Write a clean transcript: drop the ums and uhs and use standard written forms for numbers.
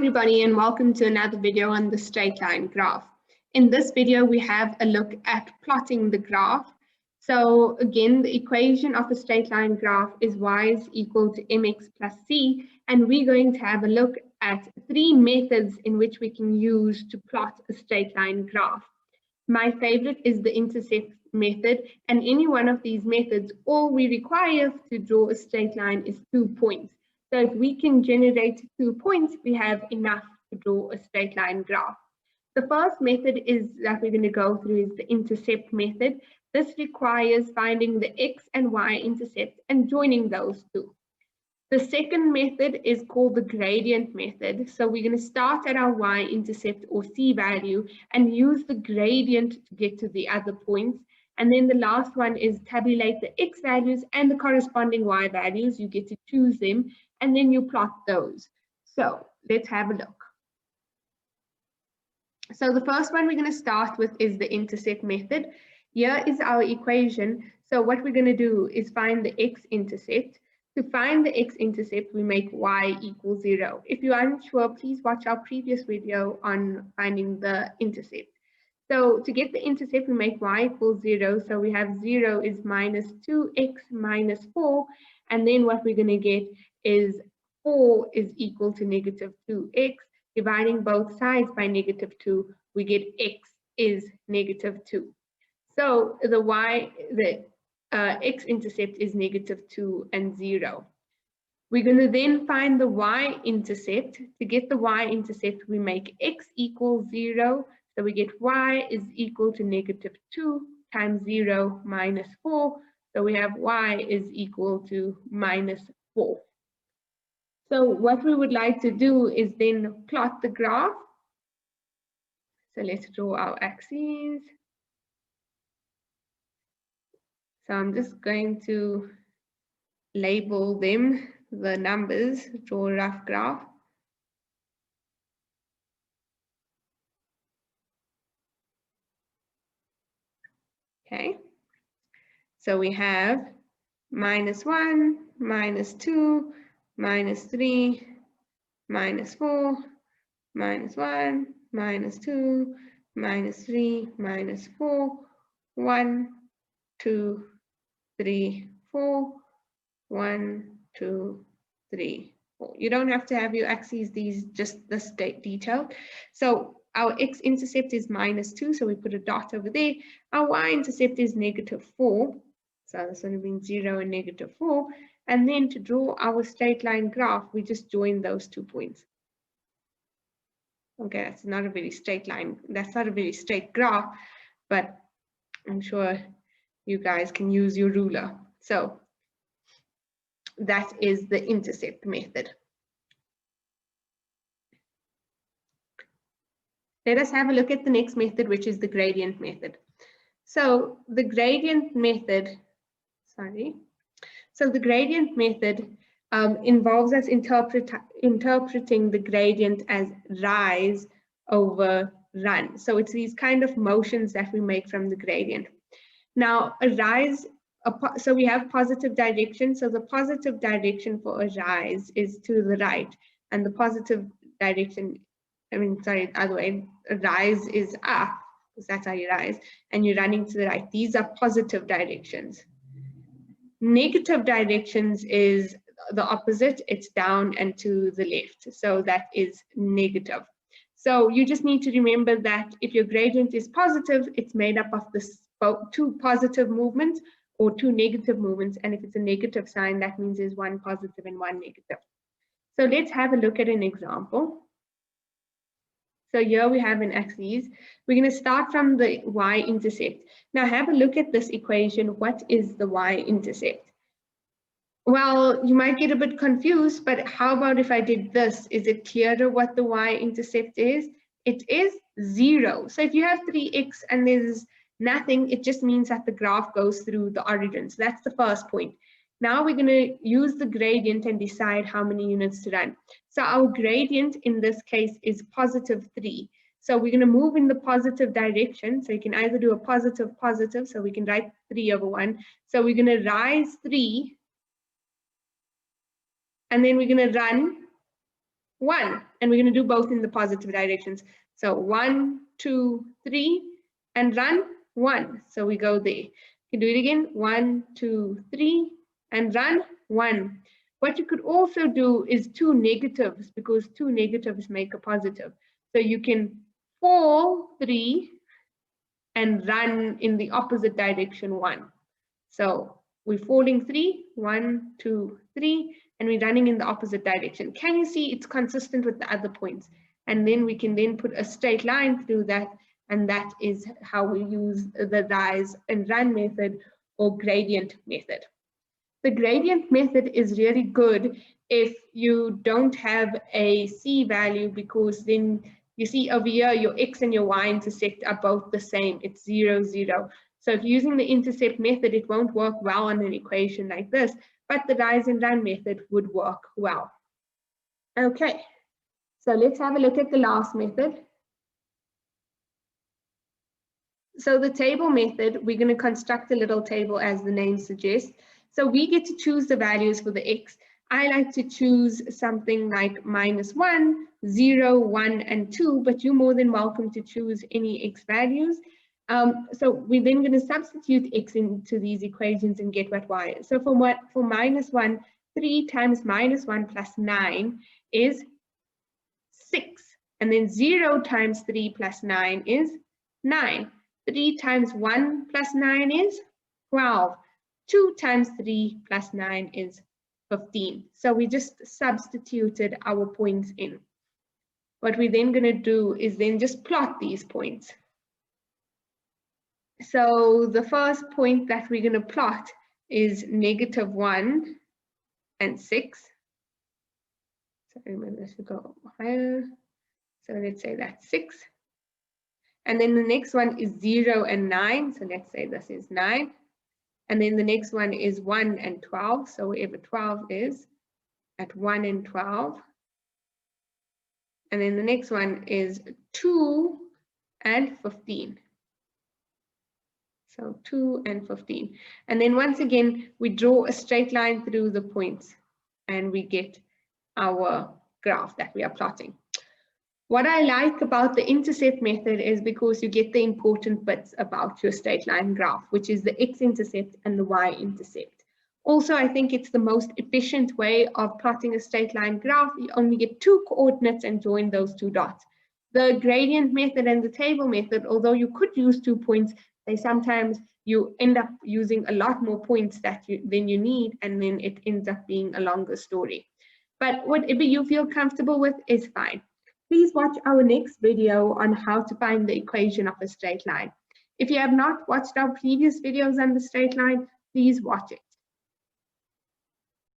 everybody, and welcome to another video on the straight line graph. In this video, we have a look at plotting the graph. So again, the equation of a straight line graph is y is equal to mx plus c, and we're going to have a look at 3 methods in which we can use to plot a straight line graph. My favorite is the intercept method, and any one of these methods, all we require to draw a straight line is 2 points. So if we can generate 2 points, we have enough to draw a straight line graph. The first method is that we're going to go through is the intercept method. This requires finding the x and y intercept and joining those two. The second method is called the gradient method. So we're going to start at our y-intercept or c value and use the gradient to get to the other points. And then the last one is tabulate the x values and the corresponding y values. You get to choose them and then you plot those. So let's have a look. So the first one we're going to start with is the intercept method. Here is our equation. So what we're going to do is find the x-intercept. To find the x-intercept, we make y equals 0. If you are unsure, please watch our previous video on finding the intercept. So to get the intercept, we make y equals 0. So we have 0 is minus 2x minus 4. And then what we're going to get is 4 is equal to negative 2x. Dividing both sides by negative 2, we get x is negative 2. So the x-intercept is negative 2 and 0. We're going to then find the y-intercept. To get the y-intercept, we make x equals 0. So we get y is equal to negative 2 times 0 minus 4. So we have y is equal to minus 4. So what we would like to do is then plot the graph. So let's draw our axes. So I'm just going to label them, the numbers, draw a rough graph. Okay, so we have minus 1, minus 2, minus 3, minus 4, minus 1, minus 2, minus 3, minus 4, 1, 2, 3, 4, 1, 2, 3, 4. You don't have to have your axes, these just this detailed. So our x-intercept is minus 2, so we put a dot over there. Our y-intercept is negative 4, so this one being 0 and negative 4. And then to draw our straight line graph, we just join those 2 points. Okay, that's not a very straight line. That's not a very straight graph, but I'm sure you guys can use your ruler. So that is the intercept method. Let us have a look at the next method, which is the gradient method. So the gradient method, the gradient method involves us interpreting the gradient as rise over run. So it's these kind of motions that we make from the gradient. Now a rise, so we have positive direction. So the positive direction for a rise is to the right, and the positive direction, other way, a rise is up, because that's how you rise, and you're running to the right. These are positive directions. Negative directions is the opposite, it's down and to the left. So that is negative. So you just need to remember that if your gradient is positive, it's made up of the 2 positive movements or 2 negative movements. And if it's a negative sign, that means there's 1 positive and 1 negative. So let's have a look at an example. So here we have an axis. We're going to start from the y-intercept. Now have a look at this equation. What is the y-intercept? Well, you might get a bit confused, but how about if I did this? Is it clearer what the y-intercept is? It is 0. So if you have 3x and there's nothing, it just means that the graph goes through the origin. So that's the first point. Now we're going to use the gradient and decide how many units to run. So our gradient in this case is positive 3. So we're going to move in the positive direction. So you can either do a positive, so we can write 3 over 1. So we're going to rise 3, and then we're going to run 1. And we're going to do both in the positive directions. So 1, 2, 3, and run 1. So we go there. You can do it again. 1, 2, 3, and run 1. What you could also do is 2 negatives, because 2 negatives make a positive. So you can fall 3 and run in the opposite direction 1. So we're falling 3, 1, 2, 3, and we're running in the opposite direction. Can you see it's consistent with the other points? And then we can then put a straight line through that, and that is how we use the rise and run method or gradient method. The gradient method is really good if you don't have a C value, because then you see over here your X and your Y-intercept are both the same. It's 0, 0. So if you're using the intercept method, it won't work well on an equation like this, but the rise and run method would work well. Okay, so let's have a look at the last method. So the table method, we're going to construct a little table as the name suggests. So we get to choose the values for the X. I like to choose something like -1, 0, 1, and 2, but you're more than welcome to choose any X values. So we're then going to substitute X into these equations and get what Y is. So for -1, 3 times -1 plus 9 is 6. And then 0 times 3 plus 9 is 9. 3 times 1 plus 9 is 12. 2 times 3 plus 9 is 15. So we just substituted our points in. What we're then going to do is then just plot these points. So the first point that we're going to plot is -1 and 6. So remember, this should go higher. So let's say that's 6. And then the next one is 0 and 9. So let's say this is 9. And then the next one is 1 and 12. So wherever 12 is, at 1 and 12. And then the next one is 2 and 15. So 2 and 15. And then once again, we draw a straight line through the points and we get our graph that we are plotting. What I like about the intercept method is because you get the important bits about your straight line graph, which is the X-intercept and the Y-intercept. Also, I think it's the most efficient way of plotting a straight line graph. You only get 2 coordinates and join those 2 dots. The gradient method and the table method, although you could use 2 points, they sometimes you end up using a lot more points than you need, and then it ends up being a longer story. But whatever you feel comfortable with is fine. Please watch our next video on how to find the equation of a straight line. If you have not watched our previous videos on the straight line, please watch it.